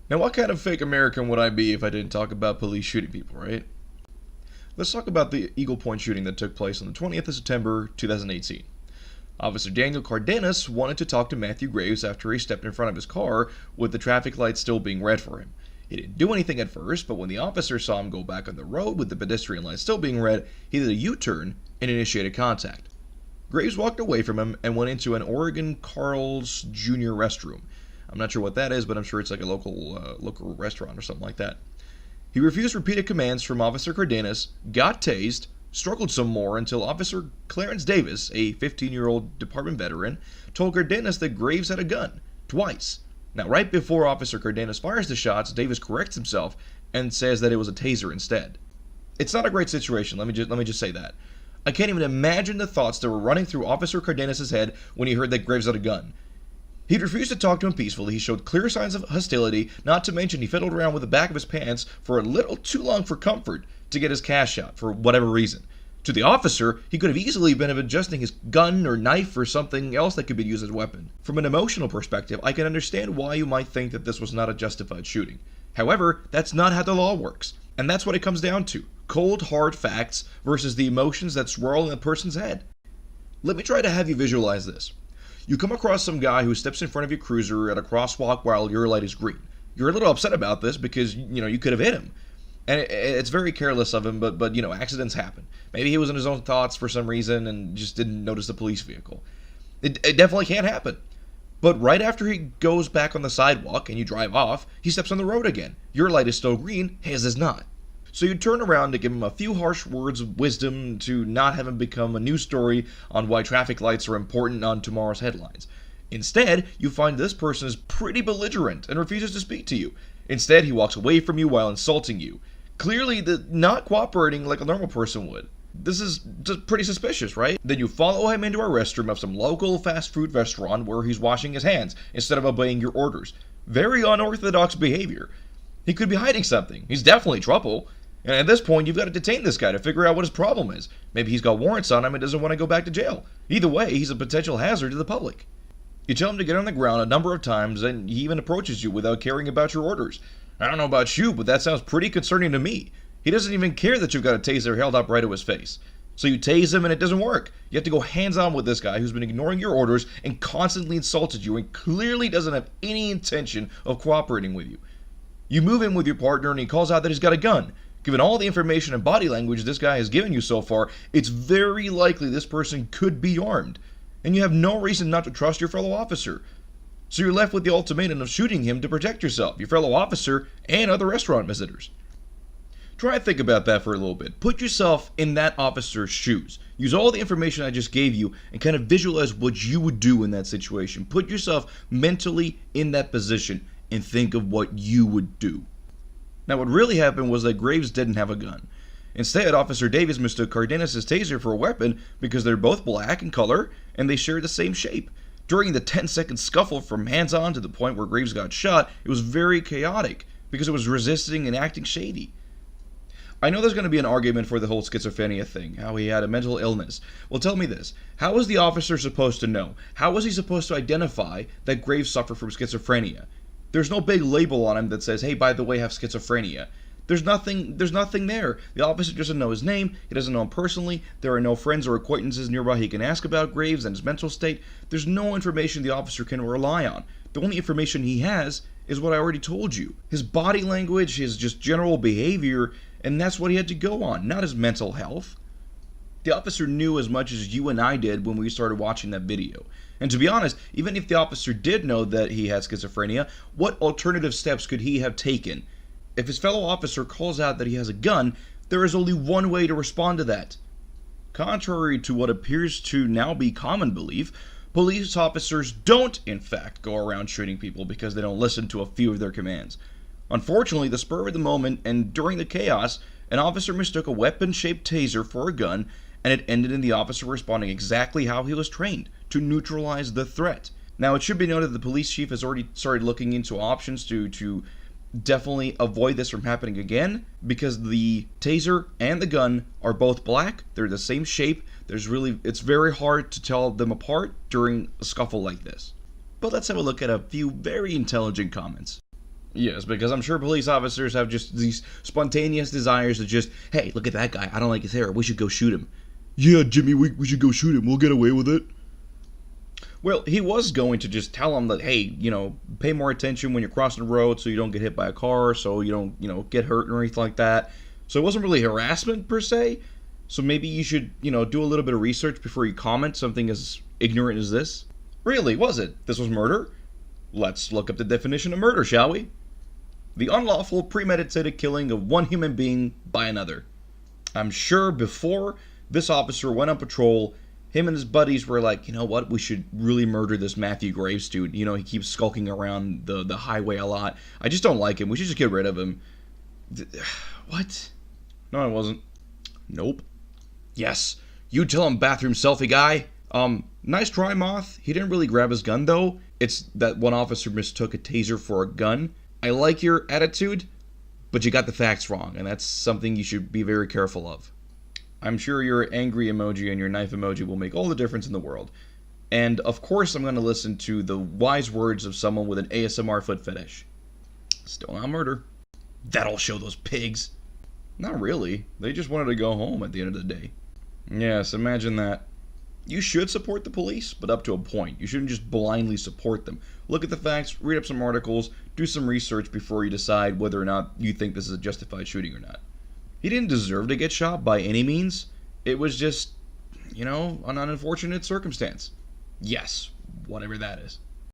Now, what kind of fake American would I be if I didn't talk about police shooting people, right? Let's talk about the Eagle Point shooting that took place on the 20th of September, 2018. Officer Daniel Cardenas wanted to talk to Matthew Graves after he stepped in front of his car with the traffic lights still being red for him. He didn't do anything at first, but when the officer saw him go back on the road with the pedestrian lights still being red, he did a U-turn and initiated contact. Graves walked away from him and went into an Oregon Carl's Jr. restroom. I'm not sure what that is, but I'm sure it's like a local restaurant or something like that. He refused repeated commands from Officer Cardenas, got tased, struggled some more until Officer Clarence Davis, a 15-year-old department veteran, told Cardenas that Graves had a gun, twice. Now, right before Officer Cardenas fires the shots, Davis corrects himself and says that it was a taser instead. It's not a great situation, let me just say that. I can't even imagine the thoughts that were running through Officer Cardenas' head when he heard that Graves had a gun. He'd refused to talk to him peacefully, he showed clear signs of hostility, not to mention he fiddled around with the back of his pants for a little too long for comfort to get his cash out, for whatever reason. To the officer, he could have easily been adjusting his gun or knife or something else that could be used as a weapon. From an emotional perspective, I can understand why you might think that this was not a justified shooting. However, that's not how the law works, and that's what it comes down to. Cold, hard facts versus the emotions that swirl in a person's head. Let me try to have you visualize this. You come across some guy who steps in front of your cruiser at a crosswalk while your light is green. You're a little upset about this because, you could have hit him. And it's very careless of him, but accidents happen. Maybe he was in his own thoughts for some reason and just didn't notice the police vehicle. It definitely can happen. But right after he goes back on the sidewalk and you drive off, he steps on the road again. Your light is still green, his is not. So you turn around to give him a few harsh words of wisdom to not have him become a news story on why traffic lights are important on tomorrow's headlines. Instead, you find this person is pretty belligerent and refuses to speak to you. Instead, he walks away from you while insulting you. Clearly, not cooperating like a normal person would. This is just pretty suspicious, right? Then you follow him into a restroom of some local fast food restaurant where he's washing his hands instead of obeying your orders. Very unorthodox behavior. He could be hiding something. He's definitely trouble. And at this point, you've got to detain this guy to figure out what his problem is. Maybe he's got warrants on him and doesn't want to go back to jail. Either way, he's a potential hazard to the public. You tell him to get on the ground a number of times, and he even approaches you without caring about your orders. I don't know about you, but that sounds pretty concerning to me. He doesn't even care that you've got a taser held up right to his face. So you tase him and it doesn't work. You have to go hands-on with this guy who's been ignoring your orders and constantly insulted you and clearly doesn't have any intention of cooperating with you. You move in with your partner and he calls out that he's got a gun. Given all the information and body language this guy has given you so far, it's very likely this person could be armed. And you have no reason not to trust your fellow officer. So you're left with the ultimatum of shooting him to protect yourself, your fellow officer, and other restaurant visitors. Try and think about that for a little bit. Put yourself in that officer's shoes. Use all the information I just gave you and kind of visualize what you would do in that situation. Put yourself mentally in that position and think of what you would do. Now, what really happened was that Graves didn't have a gun. Instead, Officer Davis mistook Cardenas' taser for a weapon because they're both black in color and they share the same shape. During the 10-second scuffle from hands-on to the point where Graves got shot, it was very chaotic because it was resisting and acting shady. I know there's going to be an argument for the whole schizophrenia thing, how he had a mental illness. Well, tell me this. How was the officer supposed to know? How was he supposed to identify that Graves suffered from schizophrenia? There's no big label on him that says, hey, by the way, I have schizophrenia. There's nothing there. The officer doesn't know his name. He doesn't know him personally. There are no friends or acquaintances nearby he can ask about Graves and his mental state. There's no information the officer can rely on. The only information he has is what I already told you. His body language, his just general behavior, and that's what he had to go on, not his mental health. The officer knew as much as you and I did when we started watching that video. And to be honest, even if the officer did know that he had schizophrenia, what alternative steps could he have taken? If his fellow officer calls out that he has a gun, there is only one way to respond to that. Contrary to what appears to now be common belief, police officers don't, in fact, go around shooting people because they don't listen to a few of their commands. Unfortunately, the spur of the moment and during the chaos, an officer mistook a weapon-shaped taser for a gun, and it ended in the officer responding exactly how he was trained, to neutralize the threat. Now, it should be noted that the police chief has already started looking into options to definitely avoid this from happening again, because the taser and the gun are both black. They're the same shape. It's very hard to tell them apart during a scuffle like this. But let's have a look at a few very intelligent comments. Yes, because I'm sure police officers have just these spontaneous desires to just, hey, look at that guy. I don't like his hair. We should go shoot him. Yeah, Jimmy, we should go shoot him. We'll get away with it. Well, he was going to just tell him that, hey, pay more attention when you're crossing the road so you don't get hit by a car, so you don't, get hurt or anything like that. So it wasn't really harassment per se. So maybe you should, do a little bit of research before you comment something as ignorant as this. Really, was it? This was murder? Let's look up the definition of murder, shall we? The unlawful, premeditated killing of one human being by another. I'm sure before this officer went on patrol, him and his buddies were like, you know what, we should really murder this Matthew Graves dude. He keeps skulking around the highway a lot. I just don't like him. We should just get rid of him. What? No, I wasn't. Nope. Yes. You tell him, bathroom selfie guy. Nice try, Moth. He didn't really grab his gun, though. It's that one officer mistook a taser for a gun. I like your attitude, but you got the facts wrong, and that's something you should be very careful of. I'm sure your angry emoji and your knife emoji will make all the difference in the world. And, of course, I'm going to listen to the wise words of someone with an ASMR foot fetish. Still not murder. That'll show those pigs. Not really. They just wanted to go home at the end of the day. Yes, imagine that. You should support the police, but up to a point. You shouldn't just blindly support them. Look at the facts, read up some articles, do some research before you decide whether or not you think this is a justified shooting or not. He didn't deserve to get shot by any means. It was just, an unfortunate circumstance. Yes, whatever that is.